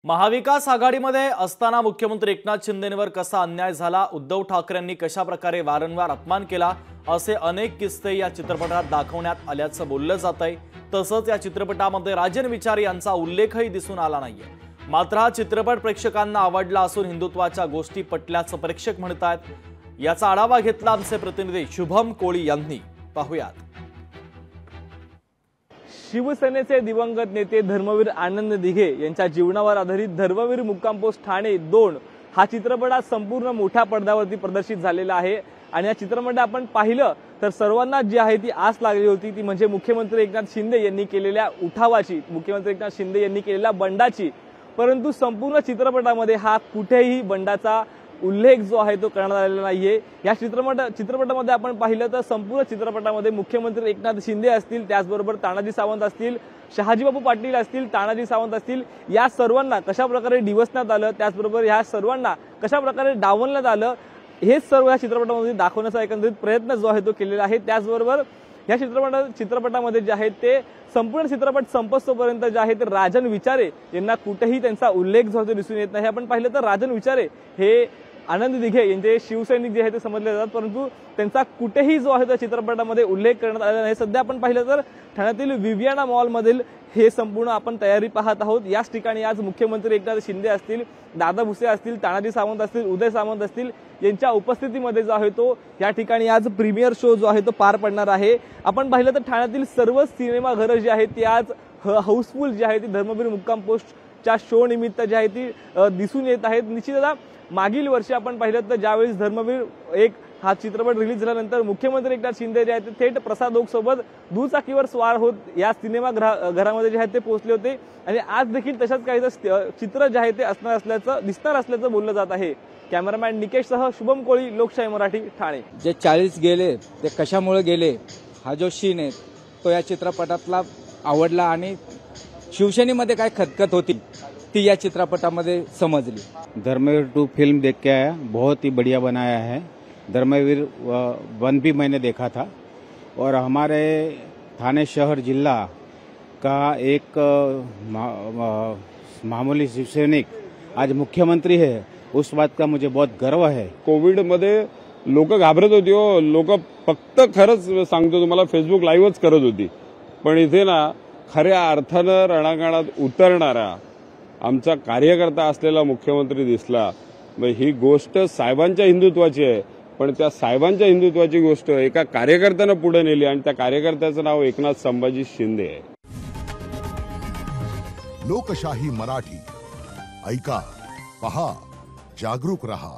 महाविकास आघाडीमध्ये असताना मुख्यमंत्री एकनाथ शिंदेंवर कसा अन्याय झाला, उद्धव ठाकरेंनी कशा प्रकारे वारंवार अपमान केला, असे अनेक किस्से या चित्रपटात दाखवण्यात आल्याचं बोललं जातंय। तसंच या चित्रपटामध्ये राजन विचारे यांचा उल्लेखही दिसून आला नाहीये। मात्र हा चित्रपट प्रेक्षकांना आवडला असून हिंदुत्वाच्या गोष्टी पटल्याचं प्रेक्षक म्हणतात। याचा आढावा घेतला आमचे प्रतिनिधी शुभम कोळी यांनी। पाहूयात। शिवसेनेचे दिवंगत नेते धर्मवीर आनंद दिघे यांच्या जीवनावर आधारित धर्मवीर मुक्काम पोस्ट ठाणे 2 हा चित्रपट आज संपूर्ण मोठ्या पडद्यावरती प्रदर्शित झालेला आहे। आणि या चित्रपटात आपण पाहिलं तर सर्वांना जी आहे ती आस लागली होती ती म्हणजे मुख्यमंत्री एकनाथ शिंदे यांनी केलेल्या उठावाची, मुख्यमंत्री एकनाथ शिंदे यांनी केलेल्या बंडाची। परंतु संपूर्ण चित्रपटामध्ये हा कुठेही बंडाचा उल्लेख जो आहे तो करण्यात आलेला नाहीये। या चित्रपटामध्ये आपण पाहिलं तर संपूर्ण चित्रपटामध्ये मुख्यमंत्री एकनाथ शिंदे असतील, त्याचबरोबर तानाजी सावंत असतील, शहाजीबापू पाटील असतील, तानाजी सावंत असतील, या सर्वांना कशा प्रकारे डिवसण्यात आलं, त्याचबरोबर या सर्वांना कशा प्रकारे डावलण्यात आलं, हे सर्व या चित्रपटामध्ये दाखवण्याचा एकंदरीत प्रयत्न जो आहे तो केलेला आहे। त्याचबरोबर या चित्रपटामध्ये जे आहे ते संपूर्ण चित्रपट संपस्तोपर्यंत जे आहे ते राजन विचारे यांना कुठेही त्यांचा उल्लेख जो आहे तो दिसून येत नाही। आपण पाहिलं तर राजन विचारे हे आनंद दिघे यांचे शिवसैनिक जे आहे ते समजले जातात, परंतु त्यांचा कुठेही जो आहे त्या चित्रपटामध्ये उल्लेख करण्यात आलेला नाही। सध्या आपण पाहिलं तर ठाण्यातील विवियाना मॉल मधील हे संपूर्ण आपण तयारी पाहत आहोत। याच ठिकाणी आज मुख्यमंत्री एकनाथ शिंदे असतील, दादा भुसे असतील, तानाजी सावंत असतील, उदय सामंत असतील यांच्या उपस्थितीमध्ये जो आहे तो या ठिकाणी आज प्रीमियर शो जो आहे तो पार पडणार आहे। आपण पाहिलं तर ठाण्यातील सर्व सिनेमाघरं जी आहेत ती आज हाऊसफुल जी आहे ती धर्मवीर मुक्काम पोस्टच्या शो निमित्त जी आहे ती दिसून येत आहेत। निश्चिततः मागील वर्षी आपण पाहिलं तर ज्यावेळी धर्मवीर एक हा चित्रपट रिलीज झाल्यानंतर मुख्यमंत्री एकनाथ शिंदे जे आहेत ते थेट प्रसाद ओक सोबत दुचाकीवर स्वार होत या सिनेमा घरामध्ये जे आहेत ते पोहोचले होते। आणि आज देखील तशाच काही चित्र जे आहे ते दिसणार असल्याचं बोललं जात आहे। कॅमेरामॅन निकेशसह शुभम कोळी, लोकशाही मराठी, ठाणे। जे 40 गेले ते कशामुळे गेले हा जो सीन आहे तो या चित्रपटातला आवडला आणि शिवसेनेमध्ये काय खतखत होती ती या चित्रपटामध्ये समजली। धर्मवीर 2 फिल्म देख के आया, बहुत ही बढ़िया बनाया है। धर्मवीर 1 भी मैंने देखा था और हमारे थाने शहर जिला का एक मामूली शिवसैनिक आज मुख्यमंत्री है, उस बात का मुझे बहुत गर्व है। कोविड मध्ये लोक घाबरत होती हो, लोक फक्त खरंच सांगतो तुम्हाला फेसबुक लाईव्हच करत होती, पण इथे ना खऱ्या अर्थानं रणांगणात उतरणारा आमचा कार्यकर्ता असलेला मुख्यमंत्री दिसला। ही गोष्ट साहेबांच्या हिंदुत्वाची आहे, पण त्या साहेबांच्या हिंदुत्वाची गोष्ट एका कार्यकर्त्यानं पुढे नेली आणि त्या कार्यकर्त्याचं नाव एकनाथ संभाजी शिंदे आहे। लोकशाही मराठी ऐका, पहा, जागरूक रहा।